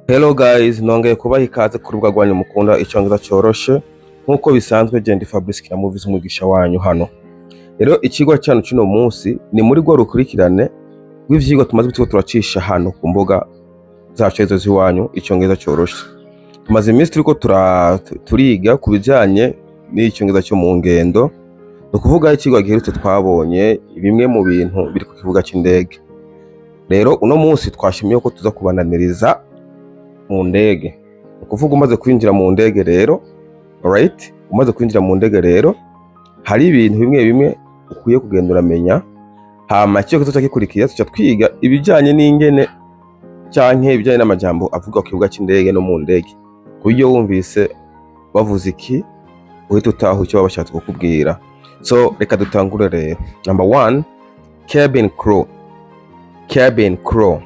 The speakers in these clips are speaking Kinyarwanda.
Hello guys, nongeye kubaha ikaze ku rubuga rwanyu mukunda icyongereza cyoroshe nkuko bisanzwe Jendi Fabrice na Movies umwigisha wanyu hano. Rero ikigwa cyano cy'uno munsi ni muri rwo rukurikirane rw'ivyigwa tumaze turacisha hano ku mbuga zacu z'iwanyu icyongereza cyoroshe. Tumaze iminsi turiko turiga ku bijanye n'icyongereza cyo mu ngendo, no kuvuga ikigwa giherutse twabonye bimwe mu bintu biri ku kibuga cy'indege. Rero uno munsi twashimiye ko tuza kubananiriza mu ndege. Ukuvuga umaze kwinjira mu ndege rero, alright, umaze kwinjira mu ndege rero hari ibintu bimwe bimwe ukwiye kugenda uramenya. Hama cyo kizoca gikurikira tuca twiga ibijanye n'ingene canke ibijanye n'amajambo avuga ku kibuga cy'indege no mu ndege. Kuburyo wumvise bavuze iki uhita utaha icyo babashatse kukubwira. So reka dutangure rero. Number 1, cabin crew. Cabin crew.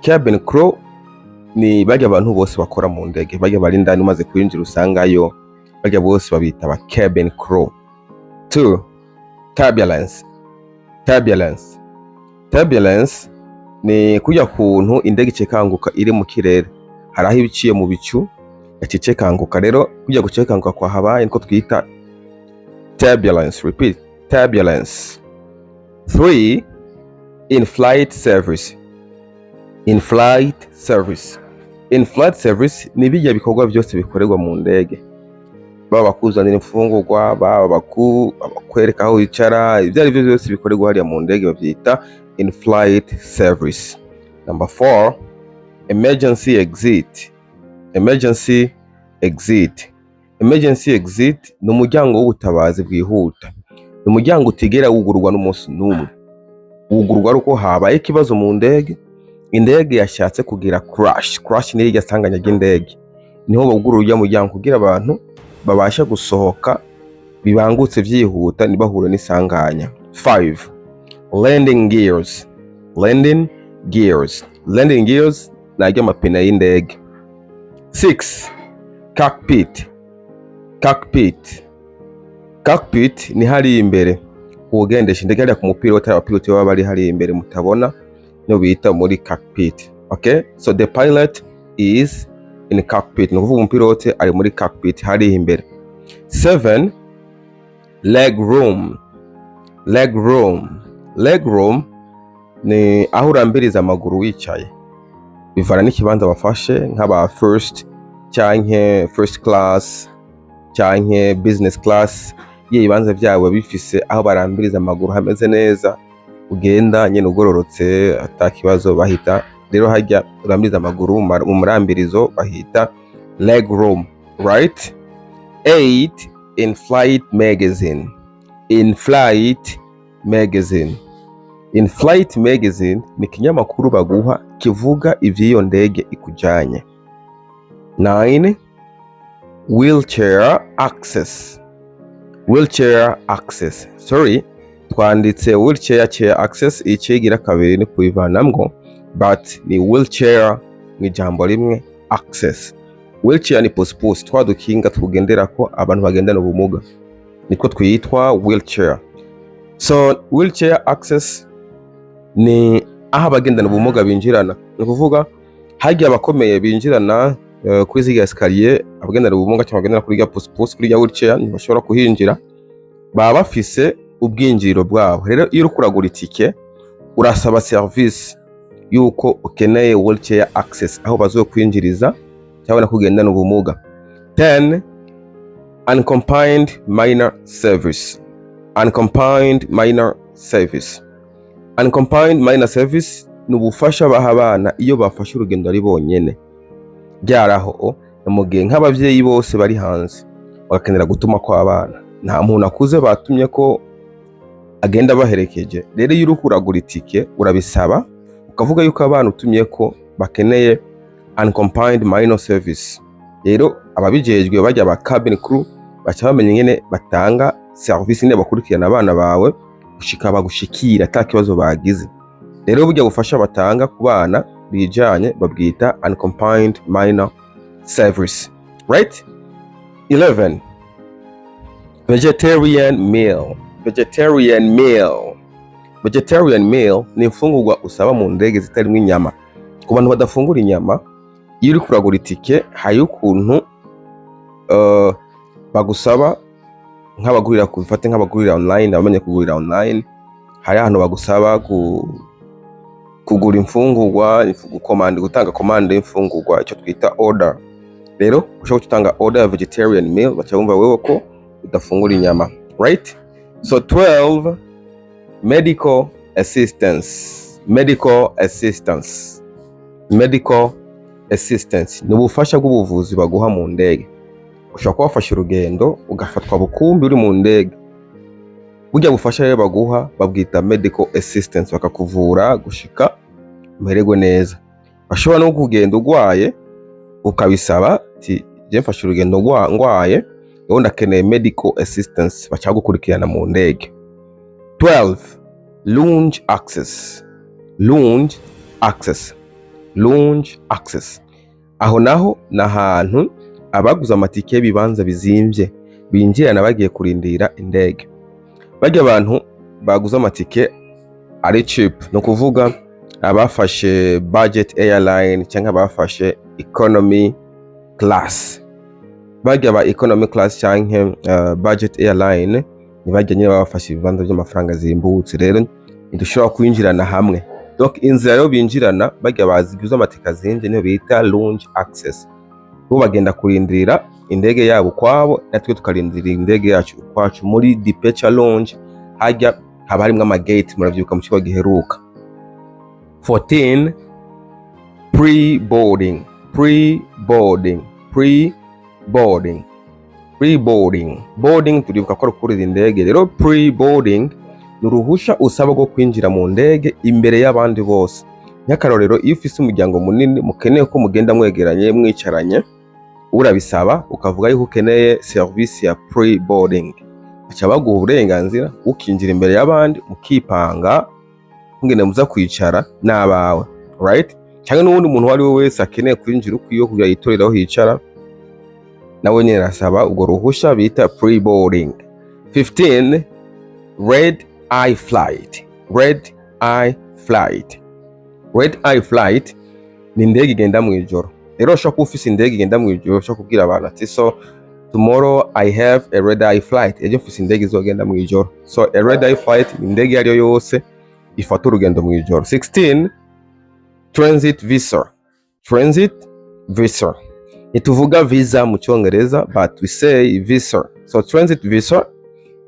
Cabin crew ni bajya abantu bose bakora mu ndege, bajya bari ndani umaze kwinjira usangayo, bajya bose babita ba cabin crew. 2, turbulence. Turbulence. Turbulence ni kujya kuntu indege icekanguka iri mu kirere, haraho ibiciye mu bicu yacicekanguka. Rero kujya gucekanguka kwa habaye niko twita turbulence. Repeat, turbulence. 3, in-flight service. In-flight service. In-flight service ni bijya bikorwa byose bikorerwa mu ndege, baba bakuzanira imfungurwa, baba bakwereka aho wicara, ibyo ari byo byose bikorerwa hariya mu ndege babyita in-flight service. Number 4, emergency exit. Emergency exit. Emergency exit ni umuryango w'ubutabazi bwihuta. Ni umuryango utigera wugurwa n'umunsi n'umwe. Wugurwa uko habaye ikibazo mu ndege, indege yashatse kugira crash ni irya sanganya ry'indege, niho bagurura ujya muryango kugira abantu babasha gusohoka bibangutse vyihuta nibahure n'isanganya. 5, landing gears. Landing gears. Landing gears najya mapine y'indege. 6, cockpit. Cockpit. Cockpit ni hari imbere kugendesha indege, hariya ku mupira w'abatari abapilote baba bari hari imbere mutabona, no bita muri cockpit. Okay, so the pilot is in cockpit, no kuvuga umupilote ari muri cockpit hari imbere. 7, leg room. Leg room. Leg room ni aho urambiriza amaguru wicaye, bivana n'ikibanza bafashe, nk'aba first canke first class canke business class. Iyo ibibanza byabo bifise aho barambiriza amaguru hameze neza, ugenda nyine ugororotse atakibazo bahita rero hajya urambiriza amaguru mu murambirizo bahita leg room, right? 8, in-flight magazine. In-flight magazine. In-flight magazine ni kinyamakuru baguha kivuga ivy'iyo ndege ikujanye. 9, wheelchair access. Wheelchair access. Sorry, twanditse wheelchair chair access, icigira kabiri ni kuivanamwo, but ni wheelchair ni jambo rimwe, access. Wheelchair ni posipos twadukinga tugendera ko abantu bagendana ubumuga, niko twitwa wheelchair. So wheelchair access ni aho abagendana ubumuga binjirana, ni kuvuga hagiye abakomeye binjirana kuri ziga escalier, abagendana ubumuga cyangwa abagendana kuri ya posipos kuri ya wheelchair ntibashobora kuhinjira, baba bafise ubwinjiriro bwabo. Rero iyo uri kuragura itike urasaba service yuko ukeneye wheelchair access, aho bazo kwinjiriza cyangwa kugendana ubumuga. 10, unaccompanied minor service. Unaccompanied minor service. Unaccompanied minor service ni ubufasha baha abana iyo bafashe urugendo ari bonyene, byaraho mugihe nk'abavyeyi bose bari hanze bagakenera gutuma kwa abana, nta muntu akuze batumye ko agenda baherekeje. Rero iyo uri kuragura itike urabisaba ukavuga yuko abana utumye ko bakeneye unaccompanied minor service. Rero ababijejwe bajya ba cabin crew baca bamenye nyene batanga service ne bakurikirana abana bawe gushika bagushikira atakibazo bagize. Rero burya gufasha batanga ku bana bijanye babwita unaccompanied minor service, right? 11, vegetarian meal. Vegetarian meal. Vegetarian meal ni imfungurwa usaba mu ndege zitarimo inyama. Ku bantu badafungura inyama iyo uri kuragura itike hari ukuntu bagusaba nk'abagurira kubifate nk'abagurira online, abamenye kugurira online, hari ahantu bagusaba kugura imfungurwa, gutanga commande y'imfungurwa, icyo twita order. Rero ushobora gutanga order ya vegetarian meal, bacabumva wewe ko udafungura inyama, right? So 12, medical assistance. Medical assistance ni ubufasha bw'ubuvuzi baguha mu ndege. Ushobora kuba wafashe urugendo ugafatwa bukumbi uri mu ndege, burya bufasha rero baguha babwita medical assistance, bakakuvura gushika umererwe neza. Bashobora no kugenda ugwaye ukabisaba ati je mfashe urugendo ngwaye rero ndakeneye medical assistance, bacagukurikirana mu ndege. 12, lounge access. Aho naho n'ahantu abaguze amatike y'ibibanza bizimvye binjirana bagiye kurindira indege. Bajya abantu baguze amatike ari cheap, no kuvuga abafashe budget airline cyangwa abafashe economy class. Bajya ba economy class cyangwa budget airline ni bajya nyine babafashe ibibanza by'amafaranga zimbutse, rero ntidushobora kwinjirana hamwe. Donc inzira yo binjirana bajya baziguze amatike azinje niyo bita lounge access. Bo bagenda kurindira indege yabo kwabo, natwe tukarindira indege yacu kwacu muri departure lounge. Hajya haba harimwe amagate, muravyuka mu kigo giheruka. 14, boarding turibuka ko rukurira indege. Rero pre-boarding ni uruhusha usaba rwo kwinjira mu ndege imbere y'abandi bose. Nyakarorero iyo ufise umuryango munini mukeneye ko mugenda mwegeranye mwicaranye, urabisaba ukavuga yuko ukeneye service ya pre-boarding, aca baguha uburenganzira ukinjira imbere y'abandi mukipanga ngene muza kwicara n'abawe, right? Cyangwa n'ubundi muntu wari we wese akeneye kwinjira ukwiyo kugira yitorera aho hicara, nawe nyine arasaba ubwo ruhusha bita pre-boarding. 15, red eye flight ni indege igenda mu ijoro. Rero ushobora kuba ufise indege igenda mu ijoro, ushobora kubwira abantu ati so tomorrow I have a red eye flight, ejo mfise indege izogenda mu ijoro. So a red eye flight ni indege ariyo yose ifata urugendo mu ijoro. 16, transit visa. Nituvuga visa mu Cyongereza but we say visa. So transit visa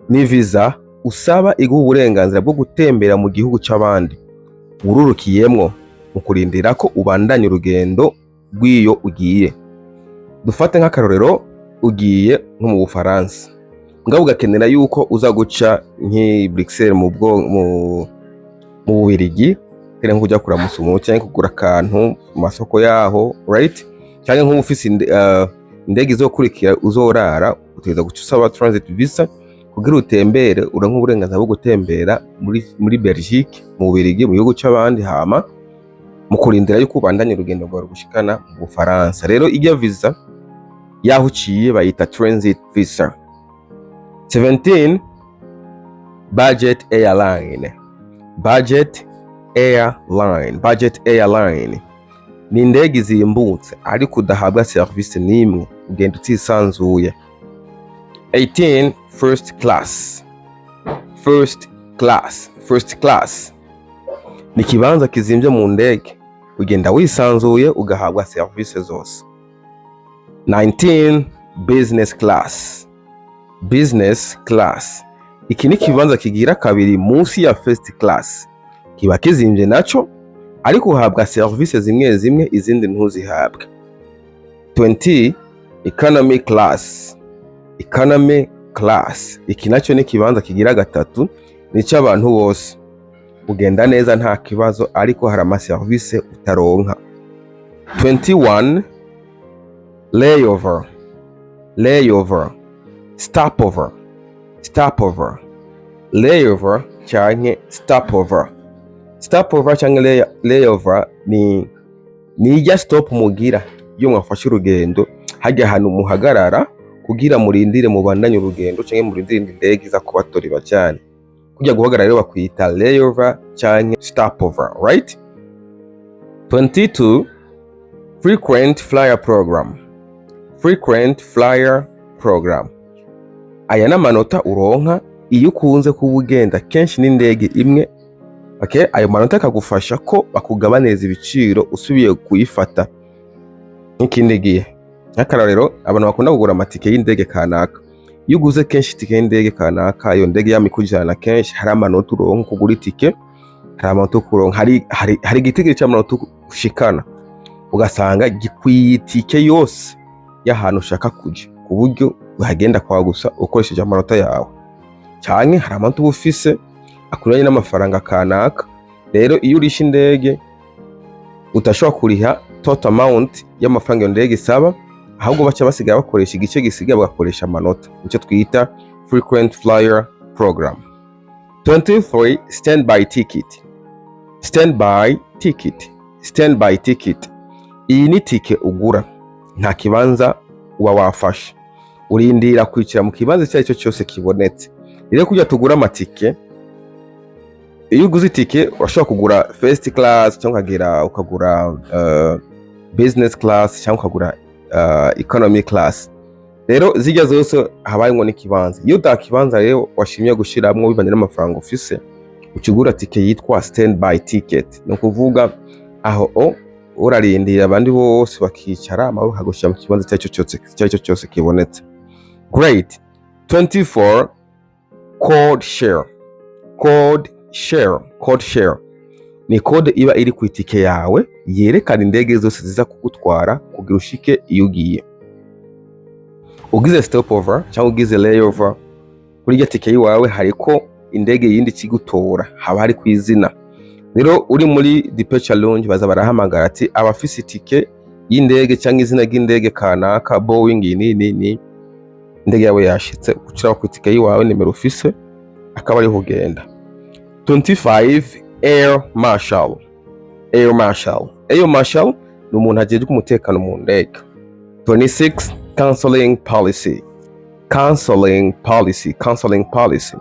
ni visa usaba iguha uburenganzira bwo gutembera mu gihugu c'abandi ururukiyemwo mu kurindira ko ubandanya urugendo rw'iyo ugiye. Dufate nk'akarorero ugiye nko mu Bufaransa, ngabo ugakenera yuko uza guca nk'i Bruxelles mu Bubiligi, kere nk'ujya kuramusa umuntu cyangwa kugura akantu mu masoko yaho, right? Cyangwa nk'ufise indege izokurikira uzorara, utegeza guca usaba transit visa kugira utembere, uranka uburenganzira bwo gutembera muri Belgique, mu Bubiligi, mu gihugu c'abandi, hama mu kurindira yuko ubandanya urugendo rwawe gushikana mu Bufaransa. Rero ijya visa yaho uciye bayita transit visa. 17, budget airline ni indege zimbutse ariko udahabwa service n'imwe, ugenda utisanzuye. 18, first class ni kibanza kizimvye mu ndege, ugenda wisanzuye ugahabwa service zose. 19, business class iki ni kibanza kigira kabiri munsi ya first class, kiba kizimvye naco ariko uhabwa service zimwe zimwe izindi ntuzihabwe. 20, economy class iki naco ni kibanza kigira gatatu, nico abantu bose, ugenda neza nta kibazo ariko hari ama service utaronka. 21, layover stopover layover cyangwa stopover cyangwa layover ni ijya stop mugira iyo mwafashe urugendo, hajya ahantu muhagarara kugira murindire mubandanye urugendo cyangwa murindire indege iza kubatora ibajyane. Kujya guhagarara rero bakwita layover cyangwa stopover, right? 22, Frequent flyer program. Frequent flyer program. Aya n'amanota uronka iyo ukunze kuba ugenda kenshi n'indege imwe. Okay, ayo manota akagufasha ko bakugabaneza ibiciro usubiye kuyifata nk'ikindi gihe. Nk'akarorero abantu bakunda kugura amatike y'indege kanaka, iyo uguze kenshi itike y'indege kanaka, iyo ndege yamikujana kenshi, hari amanota uronka kugura itike, hari amanota kuronka, hari igitigiri cy'amanota ushikana, ugasanga gikwiye itike yose y'ahantu ushaka kuja, ku buryo uhagenda kwa gusa ukoresheje amanota yawe. Cyane hari amanota uba ufise akuranye n'amafaranga kanaka, rero iyo urisha indege utashobora kuriha total amount y'amafaranga iyo ndege isaba, ahubwo baca basigaye bakoresha igice gisigaye bagakoresha amanota, nicyo twita frequent flyer program. 23 standby ticket. Standby ticket. Standby ticket. Iyi ni tike ugura nta kibanza uba wafashe, urindira kwicira mu kibanza icyo aricyo cyose kibonetse. Rero kujya tugura amatike, iyo uguze itike urashobora kugura first class cyangwa ukagura business class cyangwa ukagura economy class. Rero zijya zose habayemo n'ikibanza. Iyo utakibanza rero washimye gushiramwo bivanye n'amafaranga ufise, ukigura tike yitwa standby ticket. No kuvuga aho urarindira abandi bose bakicara amaboko akagushira mu kibanza cyacyo cyose kibonetse. Great. 24 code share. Code share. Code share ni code iba iri ku itike yawe yerekana indege zose ziza kugutwara kugira ushike iyo ugiye. Ugize stopover cyangwa ugize layover, kuri ya tike yawe hariko indege yindi kigutora, haba hari ku izina. Rero uri muri departure lounge baza barahamagara ati abafise itike y'indege cyangwa izina ry'indege kanaka Boeing ni indege yawe yashitse, ucira ku itike yawe nimero ufise akaba ari hugenda. 25 air marshal. Air marshal. Air marshal ni umuntu ajejwe umutekano mu ndege. 26 cancelling policy. Cancelling policy. Cancelling policy.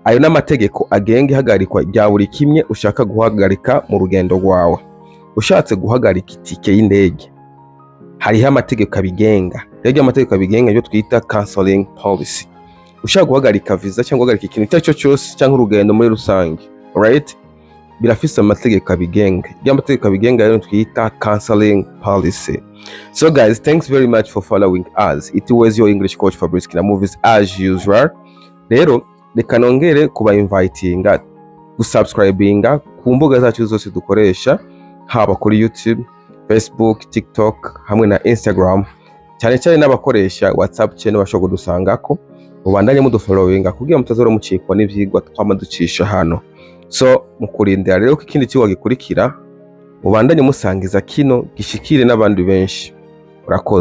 Ayo n'amategeko agenga ihagarikwa rya buri kimwe ushaka guhagarika mu rugendo rwawe. Ushatse guhagarika itike y'indege, hariho amategeko abigenga. Rero amategeko abigenga yo twita cancelling policy. Ushaka guhagarika visa cyangwa guhagarika ikintu icyo cyose cyangwa urugendo muri rusange, right? Birafise amategeko abigenga. Ryo amategeko abigenga rero twita cancelling policy. So guys, thanks very much for following us. It was your English coach Fabrice Kinamovies as usual. Rero reka nongere kuba invitinga gusubscribinga ku mbuga zacu zose dukoresha, haba kuri YouTube, Facebook, TikTok hamwe na Instagram. Cyane cyane n'abakoresha WhatsApp channel bashobora kudusangako, mubandanye mudufollowinga kugira mutazora mucikwa n'ivyigwa twama ducisha hano. So mukurindira rero ko ikindi cyuwa gikurikira, mubandanye musangiza kino gishikire n'abandi benshi. Urakoze.